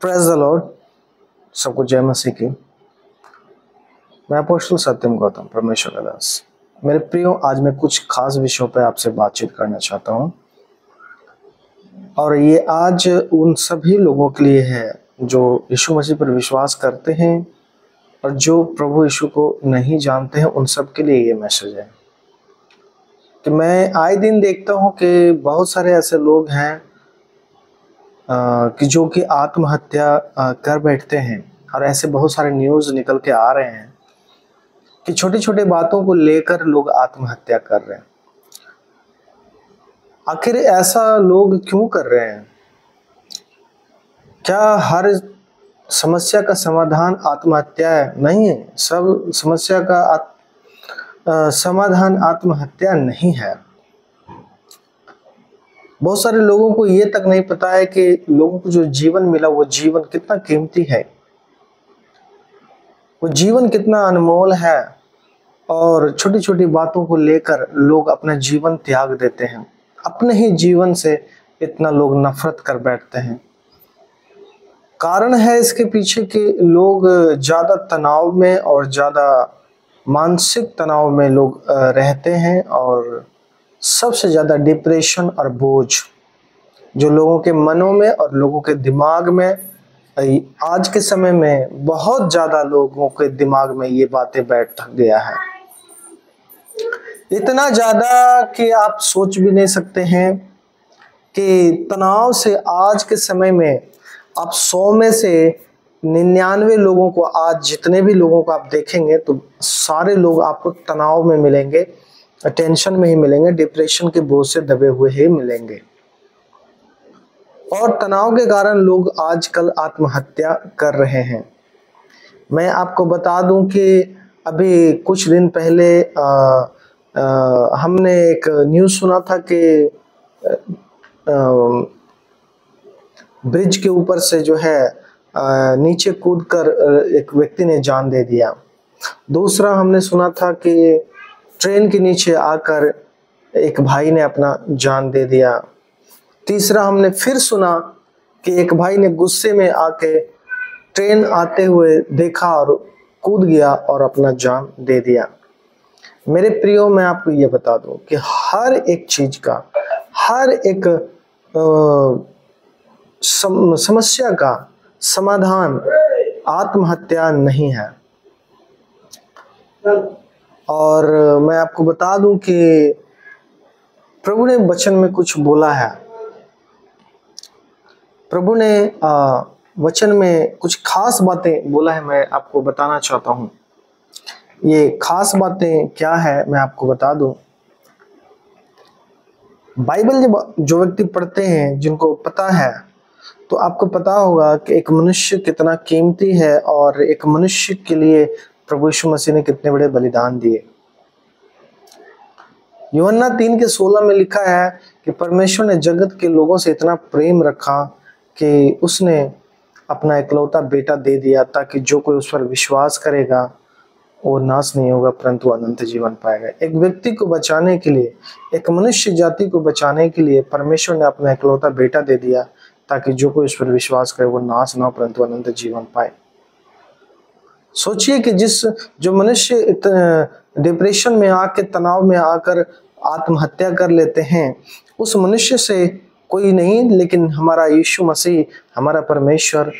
Praise the Lord. सबको जय मसीह की। मैं अपोस्टल सत्यम गौतम परमेश्वर का दास। मेरे प्रियो, आज मैं कुछ खास विषयों पर आपसे बातचीत करना चाहता हूं और ये आज उन सभी लोगों के लिए है जो यीशु मसीह पर विश्वास करते हैं और जो प्रभु यीशु को नहीं जानते हैं। उन सब के लिए ये मैसेज है कि मैं आए दिन देखता हूं कि बहुत सारे ऐसे लोग हैं कि जो कि आत्महत्या कर बैठते हैं और ऐसे बहुत सारे न्यूज़ निकल के आ रहे हैं कि छोटी छोटी बातों को लेकर लोग आत्महत्या कर रहे हैं। आखिर ऐसा लोग क्यों कर रहे हैं? क्या हर समस्या का समाधान आत्महत्या नहीं है? सब समस्या का समाधान आत्महत्या नहीं है। बहुत सारे लोगों को ये तक नहीं पता है कि लोगों को जो जीवन मिला वो जीवन कितना कीमती है, वो जीवन कितना अनमोल है, और छोटी छोटी बातों को लेकर लोग अपना जीवन त्याग देते हैं। अपने ही जीवन से इतना लोग नफरत कर बैठते हैं। कारण है इसके पीछे कि लोग ज़्यादा तनाव में और ज़्यादा मानसिक तनाव में लोग रहते हैं, और सबसे ज़्यादा डिप्रेशन और बोझ जो लोगों के मनों में और लोगों के दिमाग में आज के समय में बहुत ज़्यादा लोगों के दिमाग में ये बातें बैठ गया है। इतना ज़्यादा कि आप सोच भी नहीं सकते हैं कि तनाव से आज के समय में आप 100 में से 99 लोगों को, आज जितने भी लोगों को आप देखेंगे तो सारे लोग आपको तनाव में मिलेंगे, टेंशन में ही मिलेंगे, डिप्रेशन के बोझ से दबे हुए ही मिलेंगे। और तनाव के कारण लोग आजकल आत्महत्या कर रहे हैं। मैं आपको बता दूं कि अभी कुछ दिन पहले हमने एक न्यूज़ सुना था कि ब्रिज के ऊपर से जो है नीचे कूदकर एक व्यक्ति ने जान दे दिया। दूसरा हमने सुना था कि ट्रेन के नीचे आकर एक भाई ने अपना जान दे दिया। तीसरा हमने फिर सुना कि एक भाई ने गुस्से में आके ट्रेन आते हुए देखा और कूद गया और अपना जान दे दिया। मेरे प्रियो, मैं आपको ये बता दूं कि हर एक चीज का, हर एक समस्या का समाधान आत्महत्या नहीं है। और मैं आपको बता दूं कि प्रभु ने वचन में कुछ बोला है। प्रभु ने वचन में कुछ खास बातें बोला है, मैं आपको बताना चाहता हूं। ये खास बातें क्या है मैं आपको बता दूं। बाइबल जब जो व्यक्ति पढ़ते हैं, जिनको पता है, तो आपको पता होगा कि एक मनुष्य कितना कीमती है और एक मनुष्य के लिए प्रभु यीशु मसीह ने कितने बड़े बलिदान दिए। यूहन्ना 3:16 में लिखा है कि परमेश्वर ने जगत के लोगों से इतना प्रेम रखा कि उसने अपना इकलौता बेटा दे दिया, ताकि जो कोई उस पर विश्वास करेगा वो नाश नहीं होगा परंतु अनंत जीवन पाएगा। एक व्यक्ति को बचाने के लिए, एक मनुष्य जाति को बचाने के लिए परमेश्वर ने अपना इकलौता बेटा दे दिया, ताकि जो कोई उस पर विश्वास करे वो नाश ना हो परंतु अनंत जीवन पाए। सोचिए कि जो मनुष्य डिप्रेशन में आकर, तनाव में आकर आत्महत्या कर लेते हैं, उस मनुष्य से कोई नहीं, लेकिन हमारा यीशु मसीह, हमारा परमेश्वर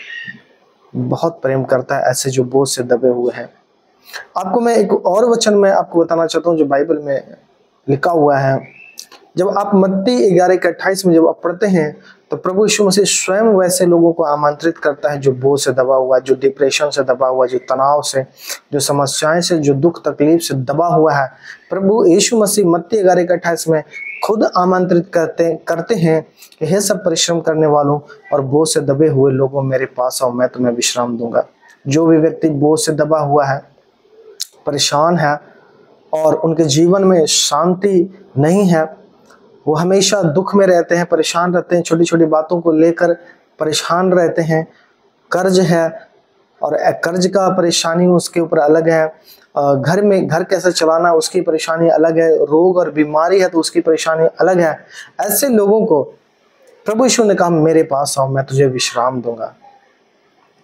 बहुत प्रेम करता है ऐसे जो बोझ से दबे हुए हैं। आपको मैं एक और वचन में आपको बताना चाहता हूँ जो बाइबल में लिखा हुआ है। जब आप मत्ती 11:28 में जब आप पढ़ते हैं तो प्रभु यीशु मसीह स्वयं वैसे लोगों को आमंत्रित करता है जो बोझ से दबा हुआ, जो डिप्रेशन से दबा हुआ, जो तनाव से, जो समस्याएं से, जो दुख तकलीफ से दबा हुआ है। प्रभु यीशु मसीह मत्ती 11:28 में खुद आमंत्रित करते हैं कि हे सब परिश्रम करने वालों और बोझ से दबे हुए लोगों, मेरे पास आओ, मैं तुम्हें विश्राम दूंगा। जो भी व्यक्ति बोझ से दबा हुआ है, परेशान है और उनके जीवन में शांति नहीं है, वो हमेशा दुख में रहते हैं, परेशान रहते हैं, छोटी छोटी बातों को लेकर परेशान रहते हैं, कर्ज है और कर्ज का परेशानी उसके ऊपर अलग है, घर में घर कैसे चलाना उसकी परेशानी अलग है, रोग और बीमारी है तो उसकी परेशानी अलग है। ऐसे लोगों को प्रभु यीशु ने कहा मेरे पास आओ, मैं तुझे विश्राम दूंगा।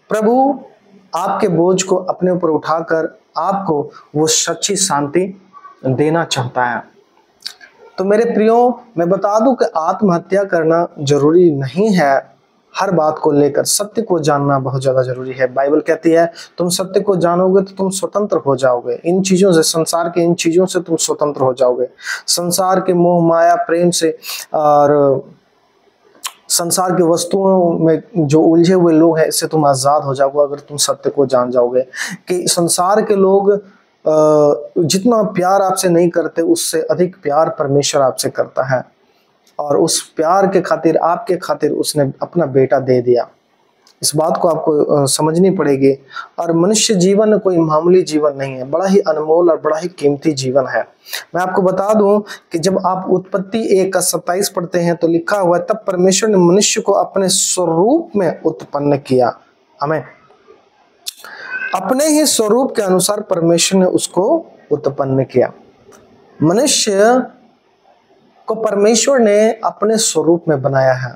प्रभु आपके बोझ को अपने ऊपर उठाकर आपको वो सच्ची शांति देना चाहता है। तो मेरे प्रियो, मैं बता दूं कि आत्महत्या करना जरूरी नहीं है। हर बात को लेकर सत्य को जानना बहुत ज्यादा जरूरी है। बाइबल कहती है तुम सत्य को जानोगे तो तुम स्वतंत्र हो जाओगे। इन चीजों से, संसार के इन चीजों से तुम स्वतंत्र हो जाओगे। संसार के मोह माया प्रेम से और संसार की वस्तुओं में जो उलझे हुए लोग हैं, इससे तुम आजाद हो जाओगे अगर तुम सत्य को जान जाओगे कि संसार के लोग जितना प्यार आपसे नहीं करते, उससे अधिक प्यार परमेश्वर आपसे करता है। और उस प्यार के खातिर, आपके खातिर उसने अपना बेटा दे दिया। इस बात को आपको समझनी पड़ेगी। और मनुष्य जीवन कोई मामूली जीवन नहीं है, बड़ा ही अनमोल और बड़ा ही कीमती जीवन है। मैं आपको बता दूं कि जब आप उत्पत्ति 1:27 पढ़ते हैं तो लिखा हुआ है, तब परमेश्वर ने मनुष्य को अपने स्वरूप में उत्पन्न किया। हमें अपने ही स्वरूप के अनुसार परमेश्वर ने उसको उत्पन्न किया। मनुष्य को परमेश्वर ने अपने स्वरूप में बनाया है।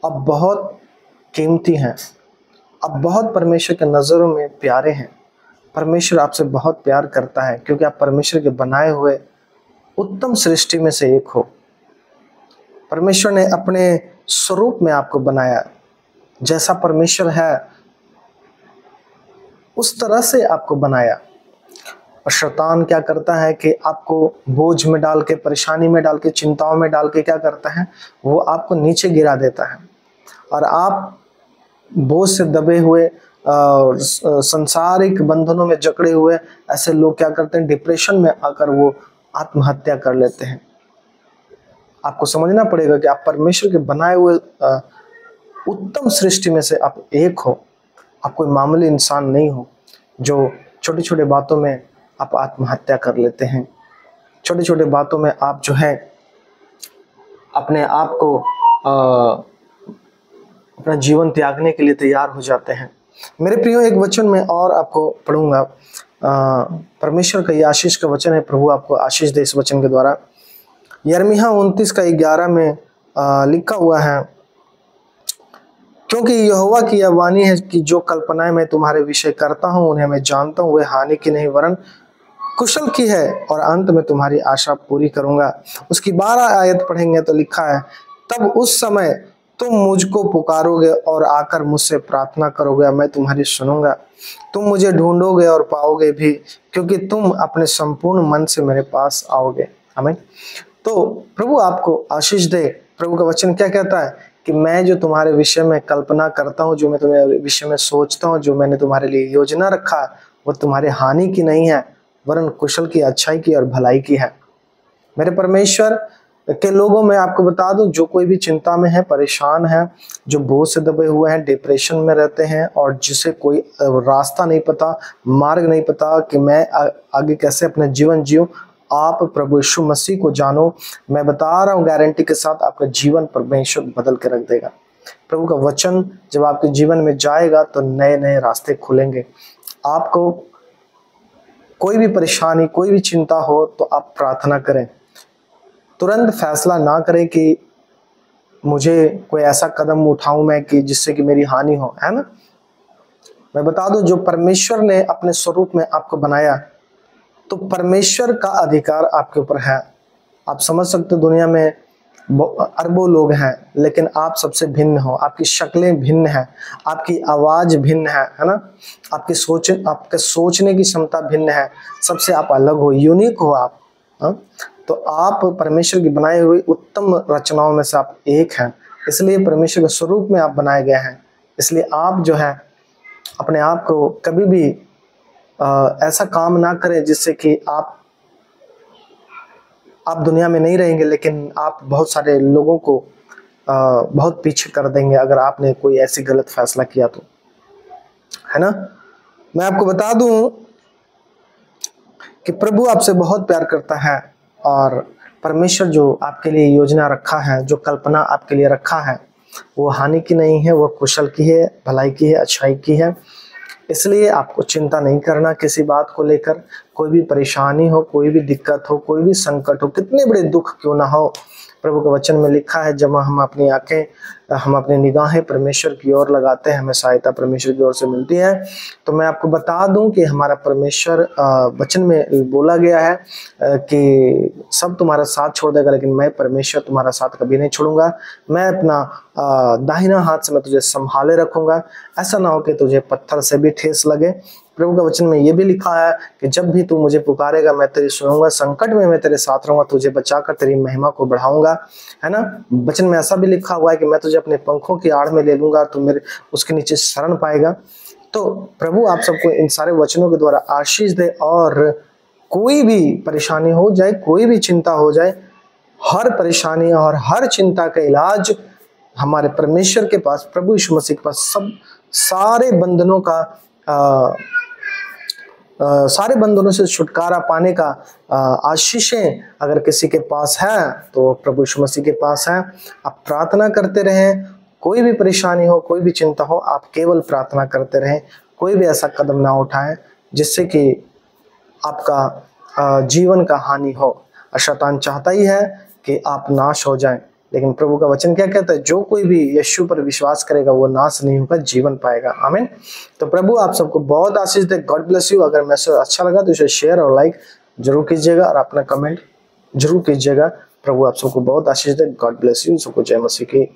अब बहुत कीमती हैं, अब बहुत परमेश्वर के नजरों में प्यारे हैं। परमेश्वर आपसे बहुत प्यार करता है क्योंकि आप परमेश्वर के बनाए हुए उत्तम सृष्टि में से एक हो। परमेश्वर ने अपने स्वरूप में आपको बनाया। जैसा परमेश्वर है उस तरह से आपको बनाया। और शैतान क्या करता है कि आपको बोझ में डाल के, परेशानी में डाल के, चिंताओं में डाल के क्या करता है, वो आपको नीचे गिरा देता है। और आप बोझ से दबे हुए और संसारिक बंधनों में जकड़े हुए ऐसे लोग क्या करते हैं, डिप्रेशन में आकर वो आत्महत्या कर लेते हैं। आपको समझना पड़ेगा कि आप परमेश्वर के बनाए हुए उत्तम सृष्टि में से आप एक हो। आप कोई मामूली इंसान नहीं हो जो छोटी छोटी बातों में आप आत्महत्या कर लेते हैं। छोटी छोटी बातों में आप जो है अपने आप को अपना जीवन त्यागने के लिए तैयार हो जाते हैं। मेरे प्रियो, एक वचन में और आपको पढ़ूंगा। परमेश्वर का ये आशीष का वचन है। प्रभु आपको आशीष दे इस वचन के द्वारा। यिर्मयाह 29:11 में लिखा हुआ है, क्योंकि यहोवा की यह वाणी है कि जो कल्पनाएं मैं तुम्हारे विषय करता हूं उन्हें मैं जानता हूं, वे हानि की नहीं वरन कुशल की है, और अंत में तुम्हारी आशा पूरी करूंगा। उसकी 12 आयत पढ़ेंगे तो लिखा है, तब उस समय तुम मुझको पुकारोगे और आकर मुझसे प्रार्थना करोगे, मैं तुम्हारी सुनूंगा। तुम मुझे ढूंढोगे और पाओगे भी, क्योंकि तुम अपने संपूर्ण मन से मेरे पास आओगे। आमीन। तो प्रभु आपको आशीष दे। प्रभु का वचन क्या कहता है कि मैं जो तुम्हारे विषय में कल्पना करता हूँ, जो मैं तुम्हारे विषय में सोचता हूँ, जो मैंने तुम्हारे लिए योजना रखा है, वो तुम्हारे हानि की नहीं है वरन कुशल की, अच्छाई की और भलाई की है। मेरे परमेश्वर के लोगों में आपको बता दूं, जो कोई भी चिंता में है, परेशान है, जो बोझ से दबे हुए हैं, डिप्रेशन में रहते हैं और जिसे कोई रास्ता नहीं पता, मार्ग नहीं पता कि मैं आगे कैसे अपना जीवन जीऊं, आप प्रभु यीशु मसीह को जानो। मैं बता रहा हूँ गारंटी के साथ, आपका जीवन परमेश्वर बदल के रख देगा। प्रभु का वचन जब आपके जीवन में जाएगा तो नए नए रास्ते खुलेंगे। आपको कोई भी परेशानी, कोई भी चिंता हो तो आप प्रार्थना करें। तुरंत फैसला ना करें कि मुझे कोई ऐसा कदम उठाऊं मैं कि जिससे कि मेरी हानि हो, है ना। मैं बता दूं, जो परमेश्वर ने अपने स्वरूप में आपको बनाया, तो परमेश्वर का अधिकार आपके ऊपर है। आप समझ सकते हो दुनिया में अरबों लोग हैं, लेकिन आप सबसे भिन्न हो। आपकी शक्लें भिन्न हैं, आपकी आवाज भिन्न है ना। आपके सोचने की क्षमता भिन्न है। सबसे आप अलग हो, यूनिक हो आप। तो आप परमेश्वर की बनाई हुई उत्तम रचनाओं में से आप एक हैं। इसलिए परमेश्वर के स्वरूप में आप बनाए गए हैं। इसलिए आप जो है अपने आप को कभी भी ऐसा काम ना करें जिससे कि आप दुनिया में नहीं रहेंगे, लेकिन आप बहुत सारे लोगों को बहुत पीछे कर देंगे अगर आपने कोई ऐसी गलत फैसला किया तो, है ना। मैं आपको बता दूं कि प्रभु आपसे बहुत प्यार करता है और परमेश्वर जो आपके लिए योजना रखा है, जो कल्पना आपके लिए रखा है, वो हानि की नहीं है, वो कुशल की है, भलाई की है, अच्छाई की है। इसलिए आपको चिंता नहीं करना किसी बात को लेकर। कोई भी परेशानी हो, कोई भी दिक्कत हो, कोई भी संकट हो, कितने बड़े दुख क्यों ना हो, प्रभु के वचन में लिखा है, जब हम अपनी आंखें हम अपनी निगाहें परमेश्वर की ओर लगाते हैं, हमें सहायता परमेश्वर की ओर से मिलती है। तो मैं आपको बता दूं कि हमारा परमेश्वर वचन में बोला गया है कि सब तुम्हारा साथ छोड़ देगा, लेकिन मैं परमेश्वर तुम्हारा साथ कभी नहीं छोड़ूंगा। मैं अपना दाहिना हाथ से मैं तुझे संभाले रखूंगा, ऐसा ना हो कि तुझे पत्थर से भी ठेस लगे। प्रभु का वचन में ये भी लिखा है कि जब भी तू मुझे पुकारेगा मैं तेरी सुनूंगा, संकट में मैं तेरे साथ रहूंगा, तुझे बचाकर तेरी महिमा को बढ़ाऊंगा, है ना। वचन में ऐसा भी लिखा हुआ है कि मैं तुझे अपने पंखों की आड़ में ले लूंगा, तू मेरे उसके नीचे शरण पाएगा। तो प्रभु आप सबको इन सारे वचनों के द्वारा आशीष दे, और कोई भी परेशानी हो जाए, कोई भी चिंता हो जाए, हर परेशानी और हर चिंता का इलाज हमारे परमेश्वर के पास, प्रभु यीशु मसीह के पास सब सारे बंधनों का सारे बंधनों से छुटकारा पाने का आशीषें अगर किसी के पास है तो प्रभु यीशु मसीह के पास है। आप प्रार्थना करते रहें, कोई भी परेशानी हो, कोई भी चिंता हो, आप केवल प्रार्थना करते रहें। कोई भी ऐसा कदम ना उठाएं जिससे कि आपका जीवन का हानि हो। शैतान चाहता ही है कि आप नाश हो जाएं, लेकिन प्रभु का वचन क्या कहता है, जो कोई भी यीशु पर विश्वास करेगा वो नाश नहीं होगा, जीवन पाएगा। आमीन। तो प्रभु आप सबको बहुत आशीष दे। God bless you. अगर मैसेज अच्छा लगा तो इसे शेयर और लाइक जरूर कीजिएगा और अपना कमेंट जरूर कीजिएगा। प्रभु आप सबको बहुत आशीष दे। God bless you. सबको जय मसीह की।